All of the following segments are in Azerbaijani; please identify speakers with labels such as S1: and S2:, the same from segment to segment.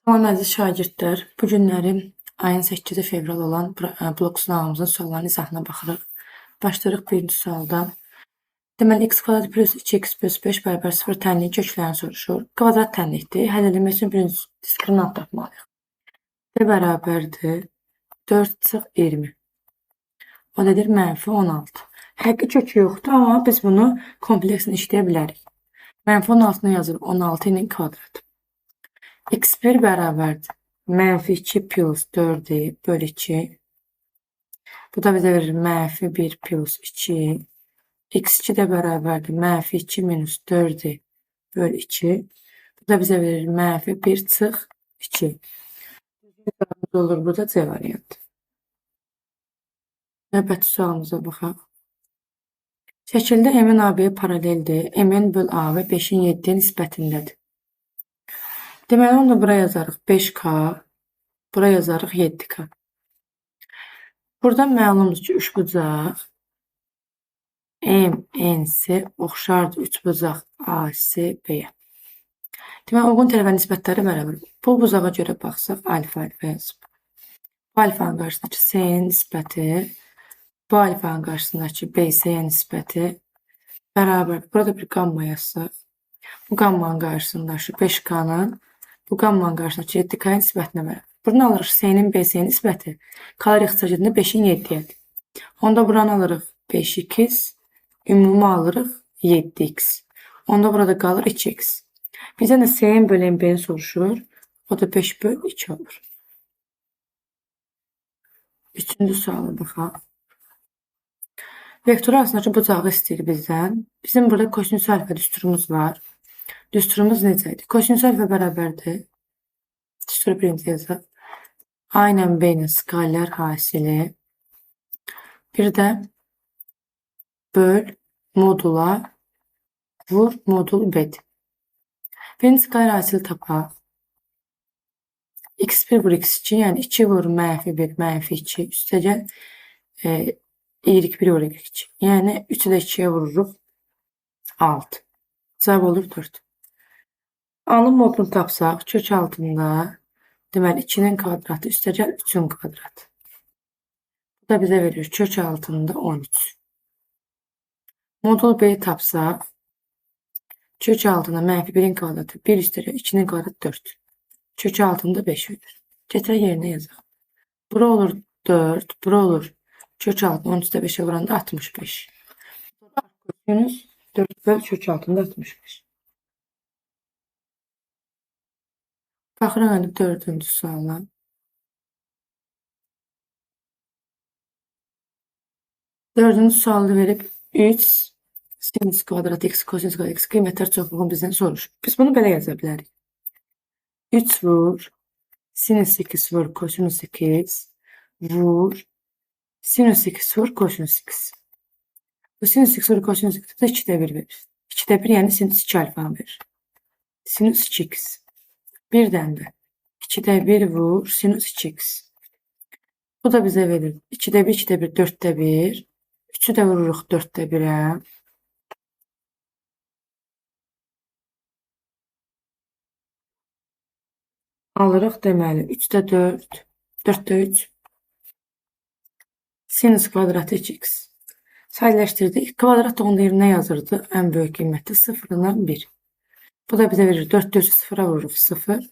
S1: Salam əziz şagirdlər, bu günləri ayın 8 fevral olan blok sınavımızın suallarının izahına baxırıq. Başlayırıq birinci sualdan. Deməli, x kvadrat plus 2x plus 5 bərabər 0 tənliyi köklərini soruşur. Kvadrat tənlikdir. Həll edilmək üçün birinci diskriminant tapmalıyıq. B bərabərdir 4 çıx 20. O nedir? -16. Həqiqi kökü yoxdur, amma biz bunu kompleksini işləyə bilərik. -16-nı yazırıq 16 ilə kvadrat. x1 bərabərdir. -2 plus 4 bölü 2. Bu da bizə verir -1 plus 2. x2 də bərabərdir. -2 minus 4 bölü 2. Bu da bizə verir -1 çıx 2. Olur burada C variantı. Növbəti sualımıza baxaq. Şəkildə MN AB-yə paraleldir. MN böl AB 5-in 7-yə nisbətindədir. Deməli, onu da buraya yazarıq 5K, buraya yazarıq 7K. Buradan məlumdur ki, üçbucaq MNC oxşardır üçbucaq ASB-yə. Deməli, uyğun tərəfə nisbətləri bərabər. Bu bucağa görə baxsaq, alfa yazıb. Bu alfanın qarşısındakı S-nin nisbəti, bu alfanın qarşısındakı BS-yə nisbəti bərabər. Burada bir qamma yazsaq, bu qammanın qarşısındakı 5K-nın bu qammanın qarşısındakı 7K-nin nisbətinə bərabər. Buradan alırıq S-nin BS-nin nisbəti. Kalori ixtisacında 5-in 7-yədir. Onda buranı alırıq 5x, ümumi alırıq 7x. Onda burada qalır 2x. Bizdən də S-nin bölü MB-ni soruşur. O da 5 böl 2 olur. Üçüncü suala baxaq. Vektor arasındakı bucağı istəyir bizdən. Bizim burada kosinüs alfa düsturumuz var. Düsturumuz necədir? Kosinüs alfa bərabərdir. Düsturu birinci yazaq. A ilə B-nin skaler hasili. Bir də böl modula vur modul B-dir. Birinci skaler hasili tapaq. x1 vur x2, yəni 2 vur -1, -2, üstəgəl y1 vur y2. Yəni 3-ü də 2-yə vururuq 6. Cavab olur 4. A-nın modunu tapsaq, kök altında deməli 2-nin kvadratı üstəgəl 3-ün kvadratı. Bu da bizə verir kök altında 13. Modul B-yi tapsaq, kök altında -1-in kvadratı 1 üstəgəl 2-nin kvadratı 4. Kök altında 5 verir. Gətirək yerinə yazaq. Bura olur 4, bura olur kök altında 13-də 5-ə vuranda 65. Kosinüs 4 böl kök altında 65. Baxırıq indi 4-cü suala. Dördüncü sualı verib 3 sinüs kvadrat x kosinüs kvadrat x qiymətlər çoxluğunu bizdən soruşur. Biz bunu belə yaza bilərik. 3 vur sinüs 2 vur kosinüs 2 vur sinüs 2 vur kosinüs 2. Bu sinüs 2 vur kosinüs 2 də 2'də 1 verir. 2'də 1 yəni sinüs 2 alfa verir. Sinüs 2x. Birdən də 2'də 1 vur sinüs 2x. Bu da bizə verir 2'də 1, 2'də 1, 4'də 1. 3'ü də vururuq 4'də 1'ə. Alırıq deməli 3'də 4, 4'də 3. Sinüs kvadratı 2x. Sadələşdirdik. Kvadrat onun yerinə yazırdı. Ən böyük qiyməti 0-dan 1. Bu da bizə verir 4'də 3'ü 0'a vururuq 0.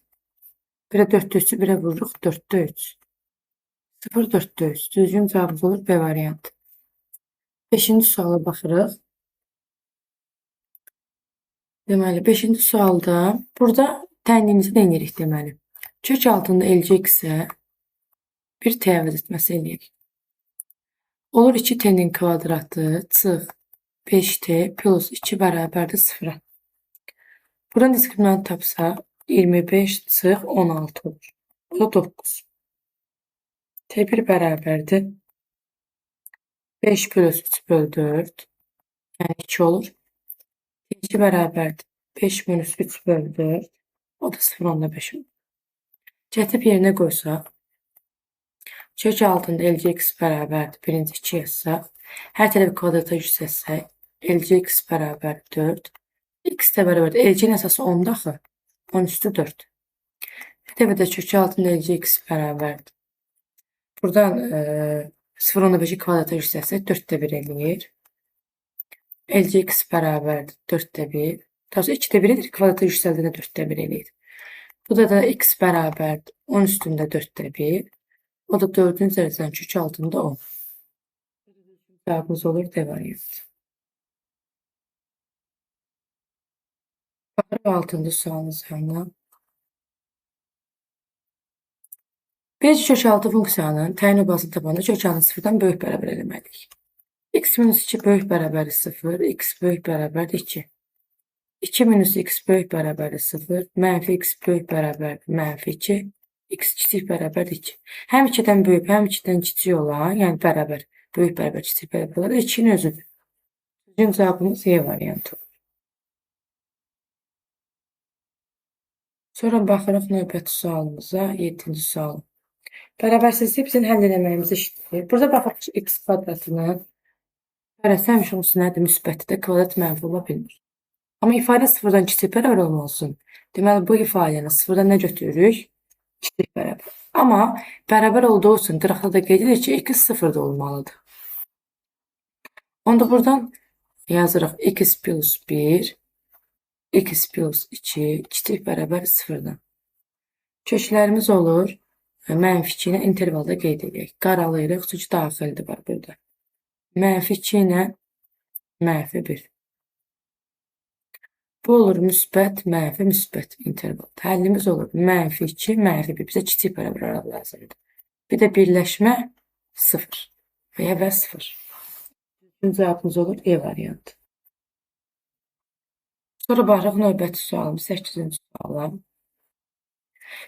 S1: 1'ə 4'də 3'ü 1'ə vururuq 4'də 3. 0, 4'də 3. Düzgün cavabımız olur B variantı. 5-ci suala baxırıq. Deməli 5-ci sualda burada tənliyimizi nə edirik deməli. Kök altında eləcəksə bir t əvəz etməsi eləyək. Olur 2t'nin kvadratı çıx 5t plus 2 bərabərdir 0-a. Buradan diskriminant tapsa 25 çıx 16 olur. Bu da 9. T1 bərabərdir 5 plus 3 böl 4 yəni 2 olur. T2 bərabərdir 5 minus 3 böl 4 o da 0,5 olur. Gətirib yerinə qoysaq kök altında LCX bərabərdir. Birinci 2 yazsaq. Hər tərəfi kvadrata yüksəlsək. LCX bərabər 4. X də bərabərdir. LC-nin əsası 10-da axı. 10 üstü 4. TV'de kökü altında eləcək x bərabərdir. Buradan 0.5'i kvadrata yüksəlsək 4'də 1 eləyir. Eləcək x bərabərdir 4'də 1. Daha sonra 2'də 1 edir, kvadrata yüksəldiğinde 4'də 1 eləyir. Bu da x bərabərdir 10 üstündə 4'də 1. O da 4'ün üzərindən kök altında 10. Cevabımız olur D variantı. Baxırıq 6-cı sualımız yanına. Bir kök altı funksiyanın təyin obasını tapanda kök altını sıfırdan böyük bərabər eləməliyik. X minus 2 böyük bərabər 0, x böyük bərabər 2. 2 minus x böyük bərabər 0, mənfi x böyük bərabər mənfi 2, x kiçik bərabər 2. Həm 2-dən böyük, həm 2-dən kiçik olan, yəni bərabər, böyük bərabər, kiçik bərabər olan 2-nin özüdür. Bizim cavabımız Y variantı. Sonra baxırıq növbəti sualımıza, 7-ci sual. Bərabərsizliyi bizim həll eləməyimizi işləyir. Burada baxırıq x kvadratını. Bərabər həmişə olsun nədir? Müsbətdə kvadrat mənfi ola bilmir. Amma ifadə sıfırdan kiçik bərabər olmalısın. Deməli, bu ifadəni sıfırdan nə götürürük? Kiçik bərabər. Amma bərabər olduğu üçün qıraqda da qeyd edilir ki, x sıfırda olmalıdır. Onda buradan yazırıq x plus 1, x plus 2, kiçik bərabər sıfırdan. Köklərimiz olur. Mənfi 2 ilə intervalda qeyd edək. Qaralayırıq, çünki daxildir var burada. Mənfi 2 ilə mənfi 1. Bu olur müsbət, mənfi, müsbət interval. Həllimiz olur mənfi 2, mənfi 1. Bizə kiçik bərabər araq lazımdır. Bir də birləşmə 0 və 0. Cavabımız olur E variantı. Sonra baxırıq növbəti sualımız, 8-ci suala.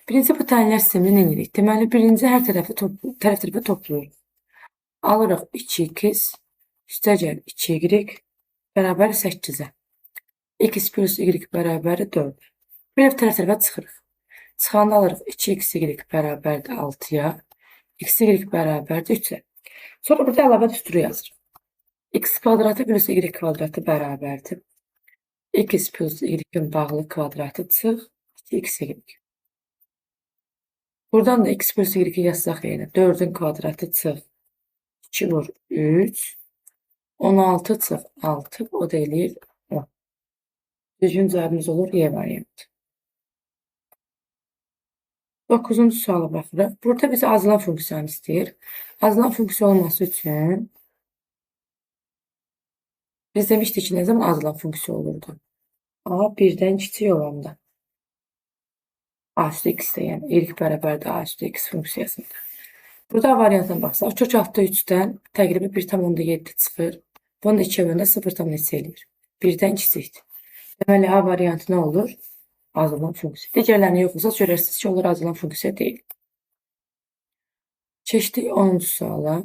S1: Birinci bu tənlər sistemini nə edirik? Deməli, birinci hər tərəfə toplayırıq. Alırıq 2x, üstəgəl 2y bərabər 8-ə. X plus y bərabər 4. Bir tərəfə çıxırıq. Çıxanda alırıq 2xy bərabərdir 6-ya. Xy bərabərdir 3-ə. Sonra burada əlavə düsturu yazırıq. X kvadratı plus y kvadratı bərabərdir. X plus y-in bağlı kvadratı çıx 2xy. Buradan da x plus y yazsaq yəni 4'ün kvadratı çıx 2 vur 3, 16 çıx 6, o da eləyir 10. Düzgün cavabımız olur Y variantı. 9-cu suala baxırıq. Burada bizi azılan funksiyanı istəyir. Azılan funksiya olması üçün biz demişdik ki, nə zaman azılan funksiya olurdu? A 1'dən kiçik olanda. A üstü x-də, yəni y bərabərdir A üstü x funksiyasında. Burada variantına baxsaq, kök altı 3'dən təqribən 1,7 çıxır. Bunu da 2'yə bölündə 0,2 eləyir. 1'dən kiçikdir. Deməli, A variantı nə olur? Azılan funksiya. Digərlərini yoxlasaq, görərsiniz ki, onlar azılan funksiya deyil. Keçdik 10-cu suala.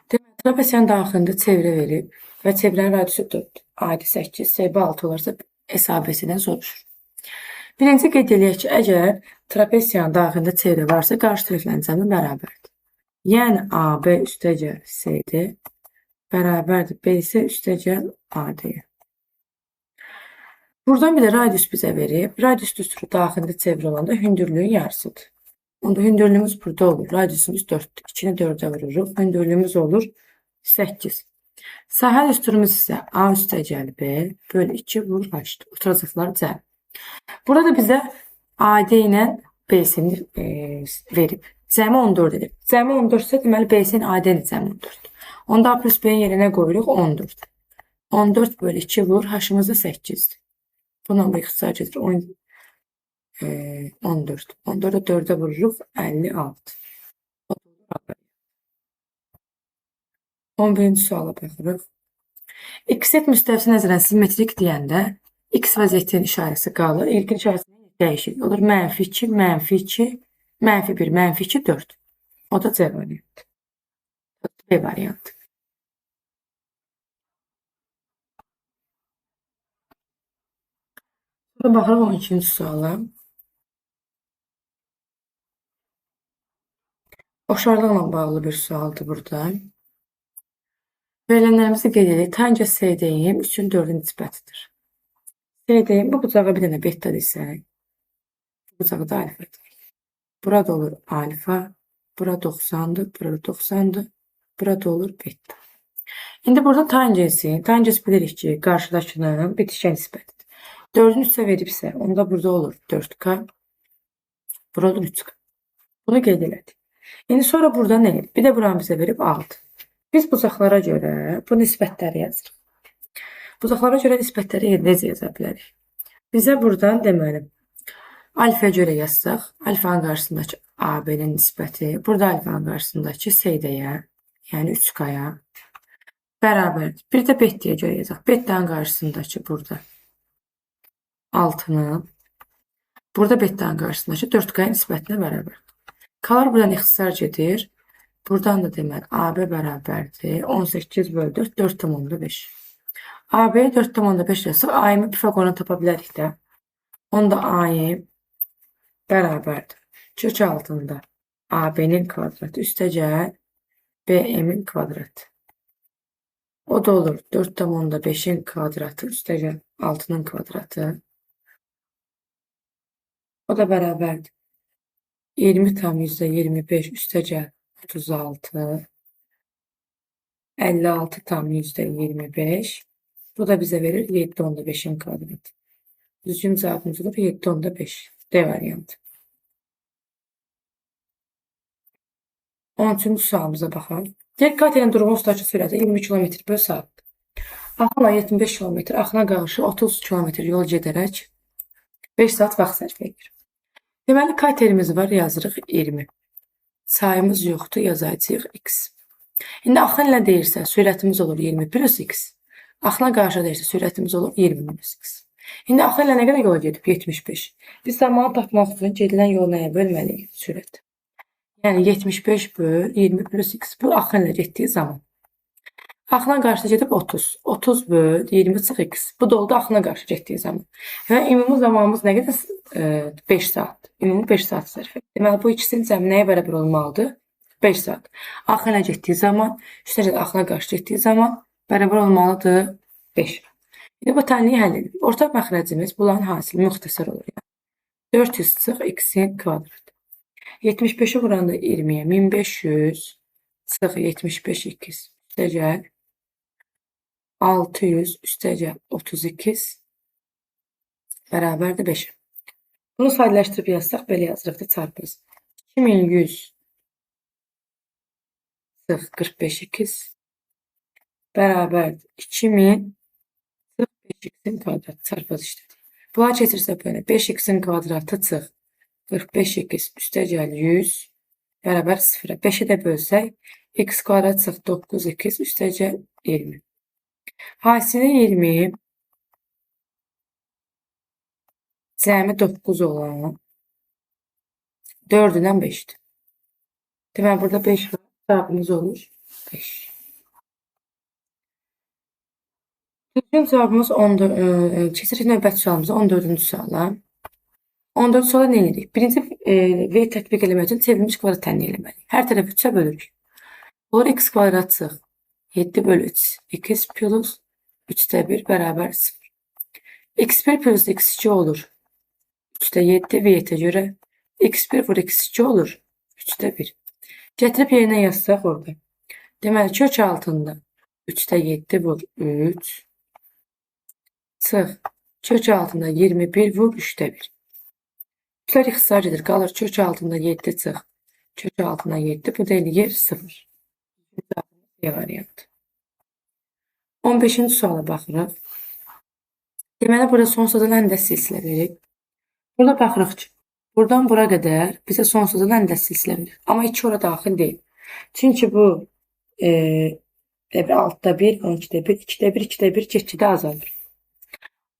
S1: Deməli, trapesiyanın daxilində çevrə verib və çevrənin radiusu 4, adi 8, SB 6 olarsa SAB-sindən soruşur. Birinci qeyd eləyək ki, əgər trapesiyanın daxilində çevrə varsa, qarşı tərəflərin cəmi bərabərdir. Yəni, AB üstəgəl CD bərabərdir BC üstəgəl AD-yə. Buradan bir də radius bizə verib. Radius düsturu daxilində çevrə olanda hündürlüyün yarısıdır. Onda hündürlüyümüz burada olur. Radiusumuz 4'dür. 2'ni 4'ə vururuq. Hündürlüyümüz olur 8. Sahə düsturumuz isə A üstəgəl B bölü 2 vur H-dır. Oturacaqlar cəm. Burada bizə AD ilə BC-ni verib. Cəmi 14 edib. Cəmi 14 isə deməli BC-nin AD-nin cəmi 14. Onda A plus B-nin yerinə qoyuruq 14. 14 bölü 2 vur H-ımız da 8-dir. Bundan bu ixtisar gedir 14. 14'ə 4'ə vururuq 56. 11-ci suala baxırıq. X-et müstəvisi nəzərən simmetrik deyəndə X vəziyyətinin işarəsi qalır. İlkin işarəsini dəyişir. Olur mənfi 2, mənfi 2, mənfi 1, mənfi 2, 4. O da C variantı. B variantı. Sonra baxırıq 12-ci suala. Oxşarlıqla bağlı bir sualdır burada. Verilənlərimizi qeyd edək. Tanca SD'nin 3-ün 4-ün nisbətidir. Şeydeyim, bu bucağa bir dənə beta desək, bu bucağı da alfa deyək. Burada olur alfa, bura 90'dır, burada 90'dır, burada olur beta. İndi burada tangens bilirik ki, qarşıdakının bitişən nisbətidir. 4'ün 3'ə veribsə, onda burada olur 4K, burada olur 3K. Bunu qeyd elədik. İndi sonra burada nə edir? Bir də buranı bizə verib 6. Biz bucaqlara görə bu nisbətləri yazırıq. Bucaqlara görə nisbətləri necə yaza bilərik? Bizə buradan deməli, alfaya görə yazsaq, alfanın qarşısındakı AB-nin nisbəti, burada alfanın qarşısındakı SD'yə, yəni 3K-ya bərabərdir. Bir də beta'ya görə yazaq. Beta'nın qarşısındakı burada 6'nın, burada beta'nın qarşısındakı 4K nisbətinə bərabərdir. Kalar buradan ixtisar gedir. Buradan da deməli AB bərabərdir. 18 bölü 4, 4,5. AB 4,5 yazsaq, A'yı Pifaqordan tapa bilərik də. Onda A'yı bərabərdir. Kök altında AB'nin kvadratı üstəgəl BM'in kvadratı. O da olur 4,5'in kvadratı üstəgəl 6'nın kvadratı. O da bərabərdir. 20 tam %25 üstəgəl 36. 56 tam %25. Bu da bize verir 7,5'in kvadratı. Düzgün cevabımız olur 7,5. D variantı. 13-cü sualımıza baxaq. Diqqət edin, durğun sudakı sürəti 20 km/saat. Axınla 75 km, axına qarşı 30 km yol gedərək 5 saat vaxt sərf edir. Deməli, katerimiz var, yazırıq 20. Sayımız yoxdur, yazacağıq x. İndi axın ilə deyirsə, sürətimiz olur 20 plus x. Axına qarşı deyirsə, sürətimiz olur 20 minus x. İndi axın ilə nə qədər yola gedib? 75. Biz zamanı tapmaq üçün gedilən yolu nəyə bölməliyik? Sürət. Yəni 75 böl 20 plus x. Bu axın ilə getdiyi zaman. Axına qarşı gedib 30. 30 böl 20 çıx x. Bu da oldu axına qarşı getdiyi zaman. Yəni ümumi zamanımız nə qədər? 5 saat. Ümumi 5 saat sərf edir. Deməli, bu ikisinin cəmi nəyə bərabər olmalıdır? 5 saat. Axına getdiyi zaman, üstəgəl axına qarşı getdiyi zaman bərabər olmalıdır 5. İndi bu tənliyi həll edirik. Ortaq məxrəcimiz bunların hasili müxtəsər olur. Yəni. 400 çıx x-in kvadratı. 75'i vuranda 20'ye 1500 çıx 75 x üstəgəl 600 üstəgəl 32 bərabərdir 5. Bunu sadələşdirib yazsaq belə yazırıq da çarpız. 2100 çıx 45 x bərabərdir 2000 çıx 5x'in kvadratı çarpız işlədik. Bunları keçirsək belə 5x'in kvadratı çıx 45x üstəgəl 100 bərabər 0'a. 5'i də bölsək x kvadrat çıx 9x üstəgəl 20. Hasili 20 cəmi 9 olan 4'dən 5'dir. Deməli burada 5 var. Cevabımız olur 5. Düzgün cevabımız 14. Keçirik növbəti sualımıza 14-cü suala. 14 suala nə edirik? Birinci V tətbiq eləmək üçün çevrilmiş kvadrat təyin eləməliyik. Hər tərəfi 3'ə bölürük. Olur x kvadrat çıx 7 bölü 3 x plus 3'də 1 bərabər 0. x1 plus x2 olur 3'də 7 V-yə görə x1 vur x2 olur 3'də 1. Gətirib yerinə yazsaq orada. Deməli, kök altında 3'də 7 vur 3 çıx kök altında 21 vur 3'də 1. Üçlər ixtisar gedir. Qalır kök altında 7 çıx. Kök altında 7. Bu da eləyir 0. C variantı. 15-ci suala baxırıq. Deməli, burada sonsuzadan ən də silsilə verir. Burada baxırıq ki, buradan bura qədər bizə sonsuzadan ən də silsilə verir. Amma 2 ora daxil deyil. Çünki bu 6'da 1, 12'də 1, 2'də 1, 2'də 1, 2'də azalır.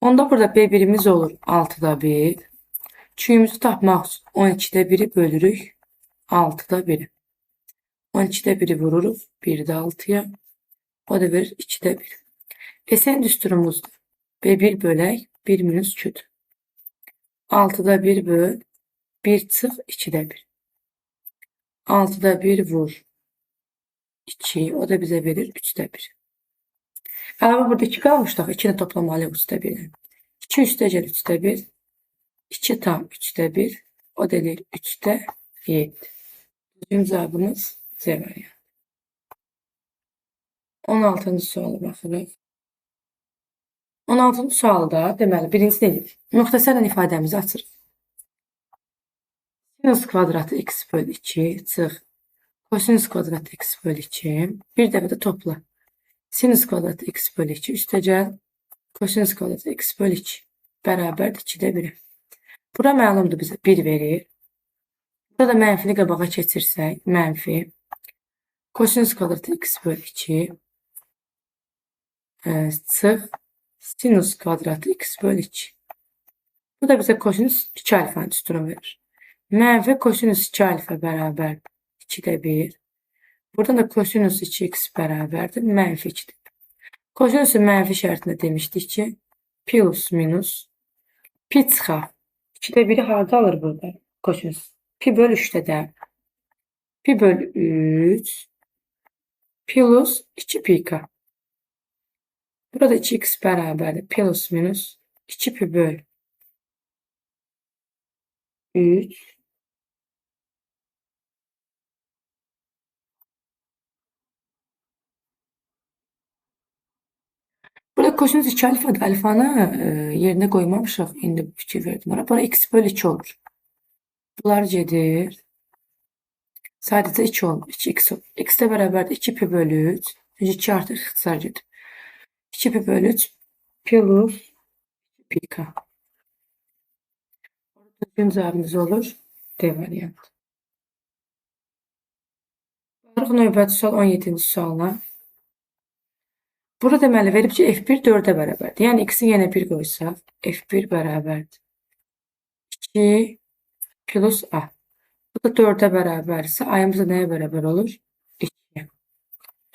S1: Onda burada B1'imiz olur 6'da 1. Küyümüzü tapmaq üçün 12'də 1'i bölürük 6'da 1'i. 12'də 1'i vururuq 1'də 6'ya. O da verir 2'də 1. Esen düsturumuzdur. B1 bölək 1 minus küdür. 6'da 1 böl 1 çıx 2'də 1. 6'da 1 vur 2. O da bizə verir 3'də 1. Əlavə burada 2 qalmışdıq. 2'ni toplamalıyıq 3'də 1'i. 2 üstəgəl 3-də 1. 2 tam 3'də 1. O da deyil 3'də 7. Düzgün cevabımız C variantı. 16-cı suala baxırıq. 16-cı sualda deməli birinci dedik. Müxtəsərlə ifadəmizi açırıq. Sinus kvadratı x bölü 2 çıx. Kosinus kvadratı x bölü 2. Bir dəfə də topla. Sinus kvadratı x bölü 2 üstəgəl. Kosinus kvadratı x bölü 2. Bərabərdir 2'də 1'e. Bura məlumdur bizə 1 verir. Burada da mənfini qabağa keçirsək, mənfi. Kosinus kvadratı x bölü 2. Çıx. Sinus kvadratı x bölü 2. Bu da bizə kosinus 2 alfanın üstünü verir. Mənfi kosinus 2 alfa bərabər 2'də 1. Buradan da kosinus 2x bərabərdir. Mənfi 2'dir. Kosinusun mənfi şərtində demişdik ki, plus minus pi çıxar. 2'də 1'i harda alır burada? Kosinus. Pi bölü 3'də də. Pi bölü 3 plus 2 pi k. Burada 2x bərabərdir. Plus minus 2 pi bölü 3 burada kosinus 2 alfa da alfanı yerine koymamışıq. İndi fikir verdim. Bura x bölü 2 olur. Bunlar gedir. Sadəcə 2 olur. 2x olur. X də bərabərdir 2 pi bölü 3. 2 artıq ixtisar gedir. 2 pi bölü 3 plus pi k. Düzgün cevabımız olur. D variantı. Baxırıq növbəti sual 17-ci suala. Burada deməli verib ki, f1 4'ə bərabərdir. Yəni x-i yenə 1 qoysaq, f1 bərabərdir 2 plus a. Bu da 4'ə bərabərsə, a-yımız da nəyə bərabər olur? 2.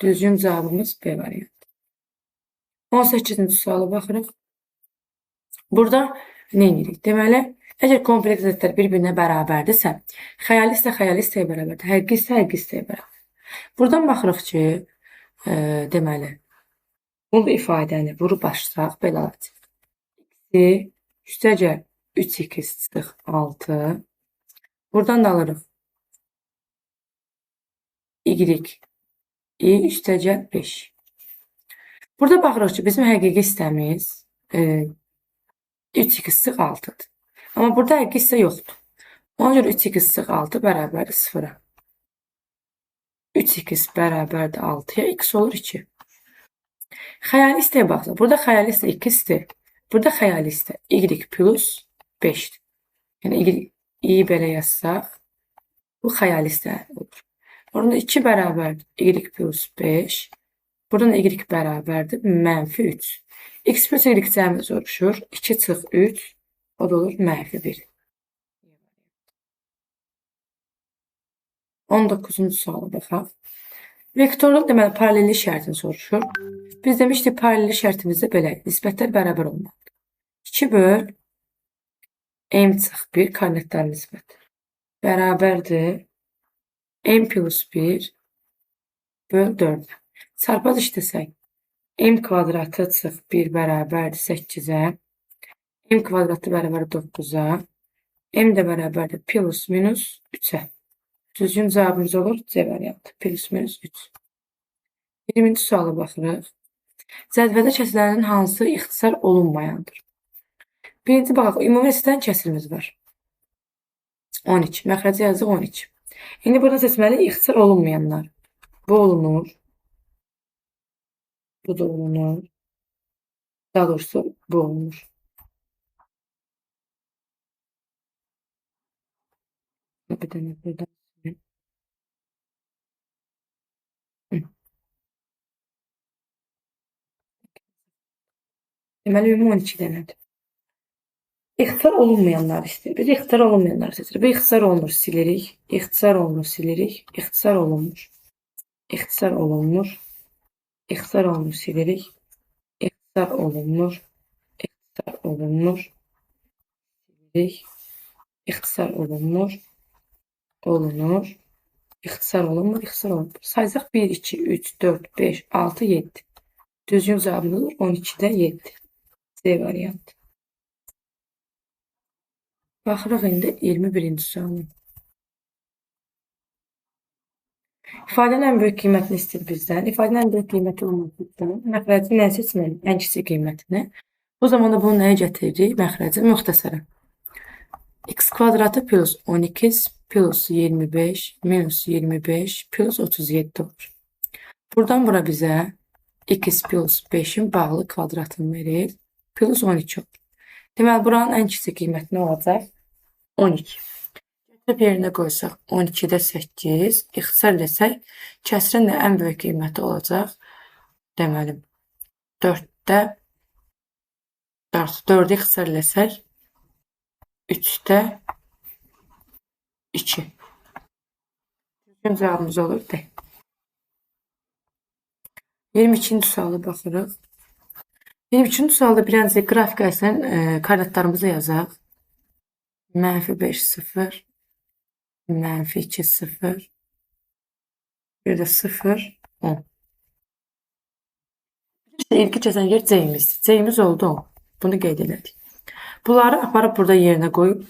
S1: Düzgün cevabımız B variantı. 18-ci suala baxırıq. Burada nə edirik? Deməli, əgər kompleks ədədlər bir-birinə bərabərdirsə, xəyali isə xəyali hissəyə bərabərdir, həqiqi isə həqiqi hissəyə bərabərdir. Buradan baxırıq ki, deməli, bu ifadəni vurub açsaq belə alacaq. X üstəgəl 3x çıx 6. Buradan da alırıq. Y üstəgəl 5. Burada baxırıq ki, bizim həqiqi hissəmiz 3x çıx 6'dır. Amma burada həqiqi hissə yoxdur. Ona görə 3x çıx 6 bərabərdir 0-a. 3x bərabərdir 6'ya, x olur 2. Xəyali hissəyə baxsaq, burada xəyali hissə 2'dir. Burada xəyali hissə y plus 5'dir. Yəni y belə yazsaq, bu xəyali hissə olur. Orada 2 bərabərdir y plus 5. Buradan y bərabərdir mənfi 3. X plus y cəmi soruşur. 2 çıx 3, o da olur mənfi 1. 19-cu suala baxaq. Vektorluq deməli paralellik şərtini soruşur. Biz demişdik paralellik şərtimizdə belə nisbətlər bərabər olmalıdır. 2 böl m çıx 1 koordinatlar nisbəti bərabərdir m plus 1 böl 4. Çarpaz işləsək m kvadratı çıx 1 bərabərdir 8'ə. M kvadratı bərabərdir 9'a. M də bərabərdir plus minus 3'ə. Düzgün cevabımız olur C variantı. Plus minus 3. 20-ci suala baxırıq. Cədvəldə kəsilərin hansı ixtisar olunmayandır? Birinci baxaq, ümumi hissədən kəsilimiz var. 12. Məxrəci yazıq 12. İndi burada seçməli ixtisar olunmayanlar. Bu olunur. Bu da olunur. Daha doğrusu bu olunur. Bir dənə buradan. Deməli, ümumi 12 dənədir. İxtisar olunmayanlar istəyir. Biz ixtisar olunmayanları seçirik. Bu ixtisar olunur, silirik. İxtisar olunur, silirik. İxtisar olunmur. İxtisar olunmur. İxtisar olunur, silirik. İxtisar olunmur. İxtisar olunmur. Silirik. İxtisar olunmur. Olunur. İxtisar olunmur. İxtisar olunmur. Sayacaq 1, 2, 3, 4, 5, 6, 7. Düzgün cevabımız olur 12'də 7. C variantı. Baxırıq indi 21-ci suala. İfadənin ən böyük qiymətini istəyir bizdən. İfadənin ən böyük qiyməti olmaqda məxrəcin ən seçməliyik, ən kiçik qiymətini. Bu zaman da bunu nəyə gətiririk? Məxrəci müxtəsərə. X kvadratı plus 12x plus 25 minus 25 plus 37 olur. Buradan bura bizə x plus 5'in bağlı kvadratını verir. Plus 12 olur. Deməli, buranın ən kiçik qiyməti nə olacaq? 12. Götürüb yerinə qoysaq 12-də 8, ixtisar etsək, kəsrin də ən böyük qiyməti olacaq. Deməli, 4-də 4-ü ixtisar etsək, 3-də 2. Düzgün cavabımız olur D. 22-ci suala baxırıq. 23-cü sualda birinci qrafik əslən koordinatlarımızı yazaq. -5, 0, -2, 0, bir də 0, 10. İlki kəsən yer C-imiz. C-imiz oldu 10. Bunu qeyd elədik. Bunları aparıb burada yerinə qoyub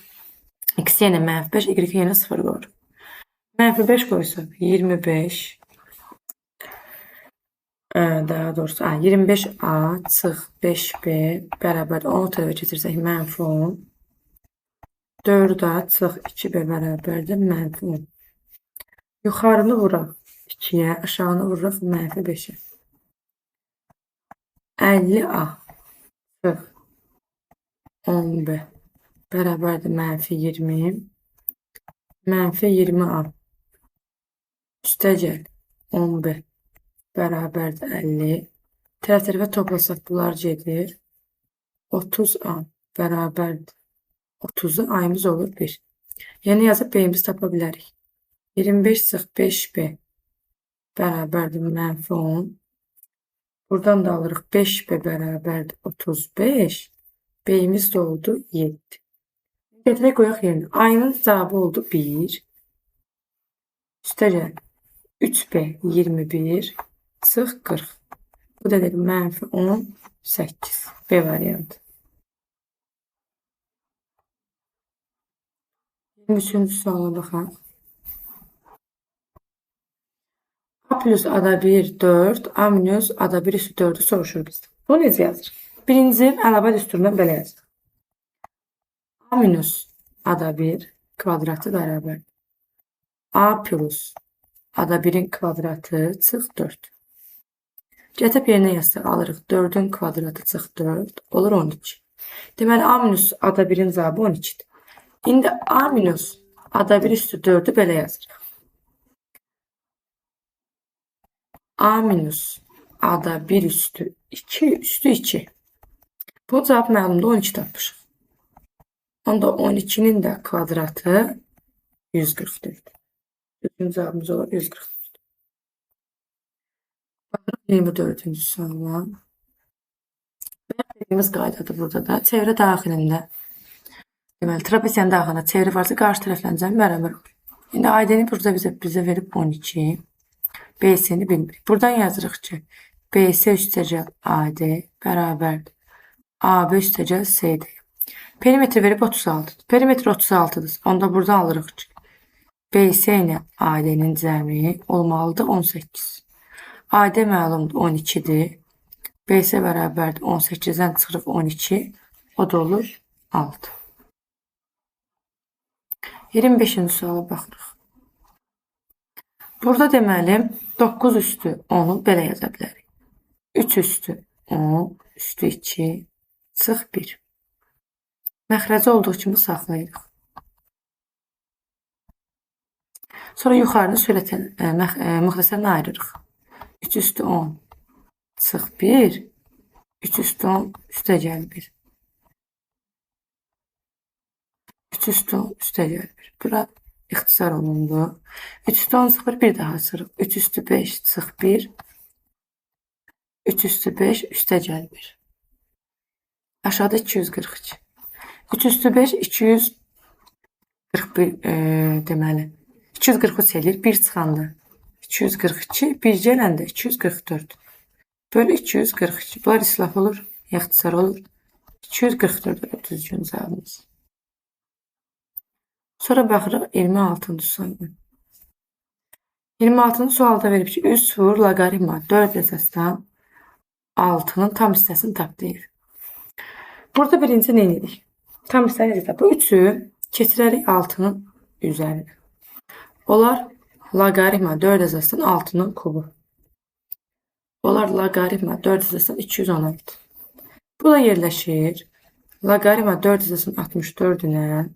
S1: x yenə -5, y yenə 0 qoyuruq. -5 qoysaq 25, daha doğrusu 25a çıx 5b bərabər 10 tərəfə keçirsək -10. 4a çıx 2b bərabərdir -10. Yuxarını vuraq 2-yə, aşağını vuraq -5-ə. 50a çıx 10b bərabərdir -20. -20a üstəgəl 10b bərabərdir 50. Tərəf-tərəfə toplasaq bunlar gedir. 30a bərabərdir 30'u a'mız olur 1. Yeni yazıb b'imizi tapa bilərik. 25 çıx 5b bərabərdir -10. Buradan da alırıq 5b bərabərdir 35. B'imiz də oldu 7. Gətirək qoyaq yerinə. A'nın cavabı oldu 1. Üstəgəl 3b 21 çıx 40. Bu da dedik -18. B variantı. 23-cü suala baxaq. A plus ada 1, 4, A minus ada 1 üstü 4'ü soruşur bizdən. Bunu necə yazırıq? Birinci əlavə düsturundan belə yazırıq. A minus ada 1 kvadratı bərabər. A plus ada 1'in kvadratı çıx 4. Gətirib yerinə yazsaq alırıq 4'ün kvadratı çıx 4 olur 12. Deməli A minus ada 1'in cavabı 12'dir. İndi A minus ada 1 üstü 4'ü belə yazırıq. A minus ada 1 üstü 2 üstü 2. Bu cavab məlumda 12 tapmışıq. Onda 12'nin də kvadratı 144. Düzgün cavabımız olur 144. 24-cü suala. Dediğimiz qaydadır burada da. Çevrə daxilində. Deməli, trapesiyanın daxilində çevrə varsa qarşı tərəflərin cəmi bərabər olur. İndi AD-ni burada bizə verib 12. BC-ni bilmirik. Buradan yazırıq ki, BC üstəgəl AD bərabərdir. AB üstəgəl CD. Perimetri verib 36'dır. Perimetri 36'dır. Onda buradan alırıq ki, BC ilə AD-nin cəmi olmalıdır 18. AD məlumdur 12'dir. BC bərabərdir 18'dən çıxırıq 12. O da olur 6. 25-ci suala baxırıq. Burada deməli 9 üstü 10'u belə yaza bilərik. 3 üstü 10 üstü 2 çıx 1. Məxrəci olduğu kimi saxlayırıq. Sonra yuxarını sürətən müxtəsərlə ayırırıq. 3 üstü 10 çıx 1. 3 üstü 10 üstəgəl 1. 3 üstü 10 üstəgəl 1. Bura ixtisar olundu. 3 üstü 10 0 bir daha sırıq. 3 üstü 5 çıx 1. 3 üstü 5 üstəgəl 1. Aşağıda 242. 3 üstü 5 241 deməli. 243 edir. 1 çıxanda 242, 1 gələndə 244. Bölü 242. Bunlar islaf olur, ixtisar olur. 244 olur düzgün cavabımız. Sonra baxırıq 26-cı suala. 26-cı sualda verib ki, 3 vur loqaritma 4 əsasdan 6-nın tam hissəsini tap deyir. Burada birinci nə edirik? Tam hissəni necə tap? Bu 3-ü keçirərik 6-nın üzərinə. Olar loqaritma 4 əsasdan 6-nın kubu. Olar loqaritma 4 əsasdan 216. Bu da yerləşir. Loqaritma 4 əsasdan 64-ünə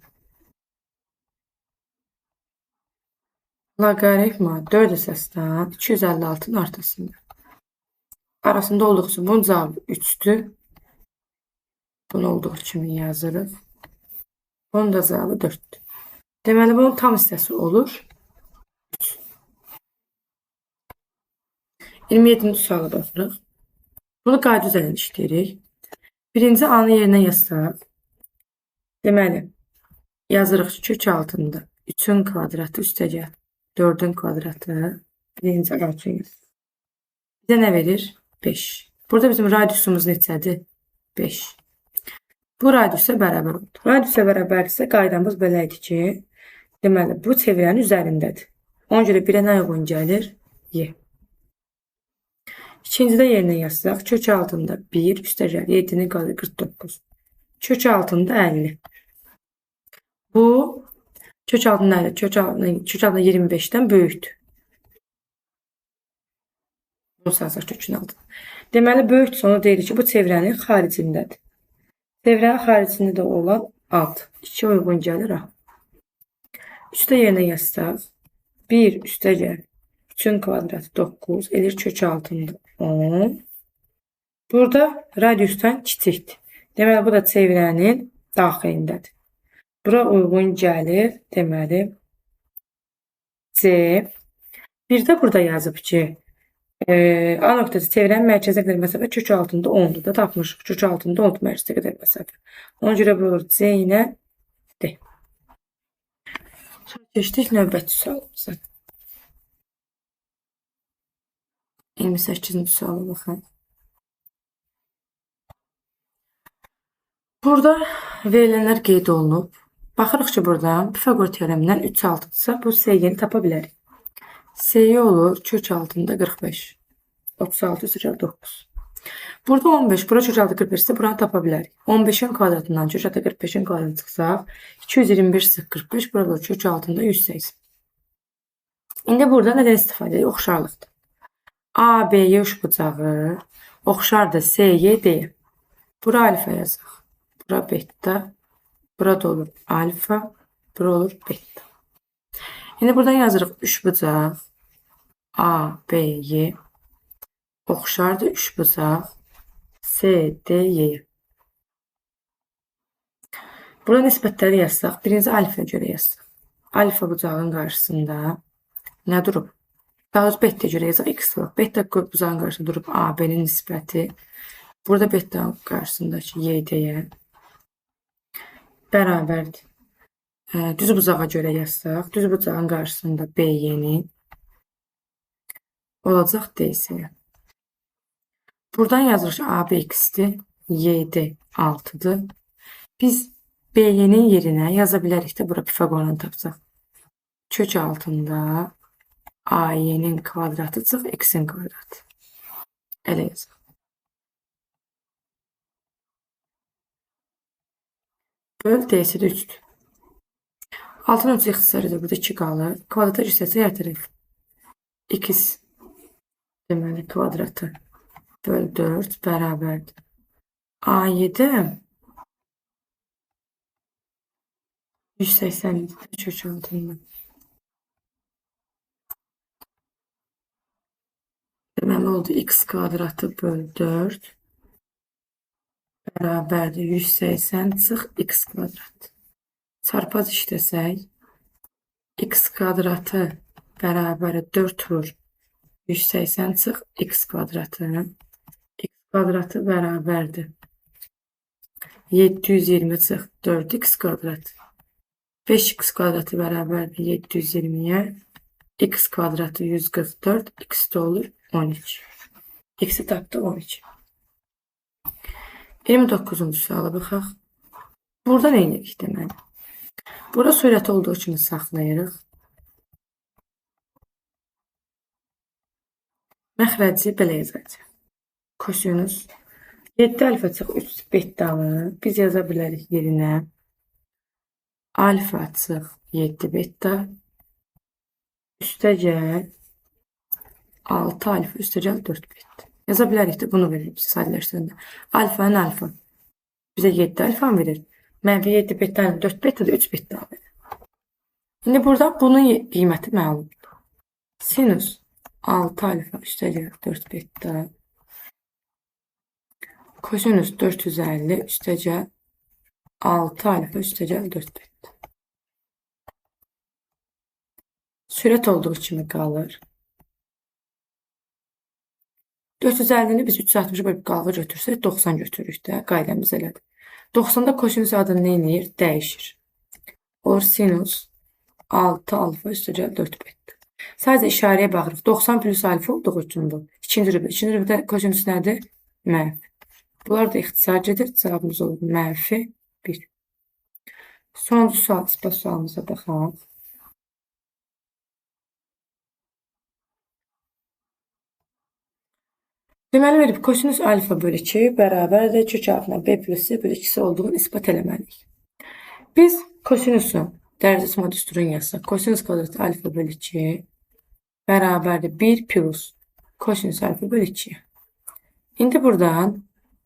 S1: loqaritma 4 əsasdan 256-nın ortasında. Arasında olduğu üçün bunun cavabı 3'dür. Bunu olduğu kimi yazırıq. Bunun da cavabı 4'dür. Deməli, bunun tam hissəsi olur 3. 27-ci suala baxırıq. Bunu qayda üzərində işləyirik. Birinci A-nı yerinə yazsaq, deməli, yazırıq ki, kök altında 3'ün kvadratı üstəgəl 4'ün kvadratı birinci A üçün yazırıq. Bizə nə verir? 5. Burada bizim radiusumuz neçədir? 5. Bu radiusa bərabər oldu. Radiusa bərabərdirsə qaydamız belə idi ki, deməli, bu çevrənin üzərindədir. Ona görə 1-ə nə uyğun gəlir? Y. İkincidə yerinə yazsaq, kök altında 1, üstəgəl 7'nin qalı 49. Kök altında 50. Bu, kök altında 50, kök altında 25'dən böyükdür. Bunu sarsaq kökün altında. Deməli, böyükdür, onu deyirik ki, bu çevrənin xaricindədir. Çevrənin xaricində də olan alt. 2 uyğun gəlir A. 3'də yerinə yazsaq, 1 üstəgəl 3'ün kvadratı 9 elir kök altında 10. Burada radiusdan kiçikdir. Deməli, bu da çevrənin daxilindədir. Bura uyğun gəlir, deməli, C. Bir də burada yazıb ki, A nöqtəsi çevrənin mərkəzə qədər məsafə kök altında 10'dur da tapmışıq. Kök altında 10 mərkəzə qədər məsafə. Ona görə bu olur C ilə D. Sonra keçdik növbəti sualımıza. 28-ci suala baxın. Burada verilənlər qeyd olunub. Baxırıq ki, buradan Pifagor teoremindən 3 6-dırsa, bu SY-ni tapa bilərik. SY olur kök altında 45. 36 üstəgəl 9. Burada 15, bura kök altı 45 ise buranı tapa bilərik. 15'in kvadratından kök altı 45'in kvadratını çıxsaq, 221 sıx 45, burada kök altında 180. İndi burada nədən istifadə edirik? Oxşarlıqdır. A, B-yə üçbucağı oxşardır C-yə. Bura alfa yazaq. Bura beta. Burada olur alfa. Bura olur beta. İndi buradan yazırıq üçbucaq A, B-yə oxşardır üçbucaq C-D-yə. Burada nisbətləri yazsaq, birinci alfaya görə yazsaq. Alfa bucağın qarşısında nə durub? Daha doğrusu beta görə yazaq, x var. Beta bucağın qarşısında durub AB-nin nisbəti. Burada beta qarşısındakı y-dəyə bərabərdir. Düz bucağa görə yazsaq, düz bucağın qarşısında BY-nin olacaq DS-yə. Buradan yazırıq ki, AB x-dir, YD 6'dır. Biz BY-nin yerinə yaza bilərik də, bura Pifagordan tapacaq. Kök altında AY-nin kvadratı çıx, x-in kvadratı. Elə yazaq. Böl DS-də 3'dür. 6'nın 3 ixtisar edir, burada 2 qalır. Kvadrata yüksəlsə hər tərəf x deməli kvadratı böl 4 bərabərdir. A7 180 kök altında. Deməli oldu x kvadratı böl 4 bərabərdir 180 çıx x kvadrat. Çarpaz işləsək, x kvadratı bərabər 4 vur 180 çıx x kvadratı. X kvadratı bərabərdir 720 çıx 4x kvadrat. 5x kvadratı bərabərdir 720'yə. X kvadratı 144, x de olur 13. X'i tapdı 12. 29-cu suala baxaq. Burada nə edirik deməli? Burada sürət olduğu kimi saxlayırıq. Məxrəci belə yazacaq. Kosinus 7 alfa çıx 3 betalı biz yaza bilərik yerinə. Alfa çıx 7 beta üstəgəl 6 alfa üstəgəl 4 beta. Yaza bilərik də bunu verir bizə sadələşdirəndə. Alfanın alfa bizə 7 alfa verir. Mənfi 7 betanın 4 beta da 3 beta verir. İndi burada bunun qiyməti məlumdur. Sinus 6 alfa üstəgəl 4 beta kosinus 450 üstəgəl 6 alfa üstəgəl 4 beta. Sürət olduğu kimi qalır. 450'ni biz 360 bölüb qalığa götürsək 90 götürürük də, qaydamız elədir. 90'da kosinus adını nə edir? Dəyişir. Olur sinus 6 alfa üstəgəl 4 beta. Sadəcə işarəyə baxırıq. 90 plus alfa olduğu üçün bu. İkinci rübdə. İkinci rübdə kosinus nədir? Mənfi. Bunlar da ixtisar gedir. Cavabımız olur mənfi 1. Sonuncu sual, ispat sualımıza baxaq. Deməli verib kosinus alfa bölü 2 bərabərdir kök altına b plus c bölü 2 olduğunu ispat eləməliyik. Biz kosinusun dərəcəsi modüsturunu yazsaq, kosinus kvadratı alfa bölü 2 bərabərdir 1 plus kosinus alfa bölü 2. İndi buradan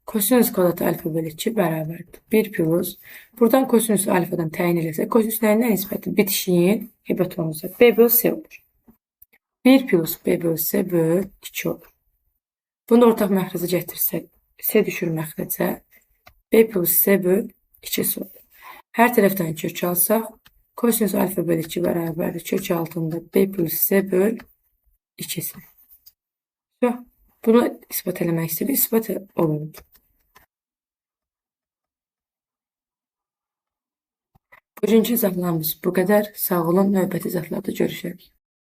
S1: kosinus kvadratı alfa bölü 2 bərabərdir 1 plus. Buradan kosinus alfadan təyin eləsək, kosinus nəyə nisbətdir? Bitişiyin hipotenuza b bölü c olur. 1 plus b bölü c bölü 2 olur. Bunu da ortaq məxrəcə gətirsək, c düşür məxrəcə, b plus c bölü 2 olur. Hər tərəfdən kök alsaq, kosinus alfa bölü 2 bərabərdir kök altında b plus c bölü 2'si. Bunu ispat eləmək istədik, ispat olunur. Bugünkü izahlarımız bu qədər. Sağ olun, növbəti izahlarda görüşək.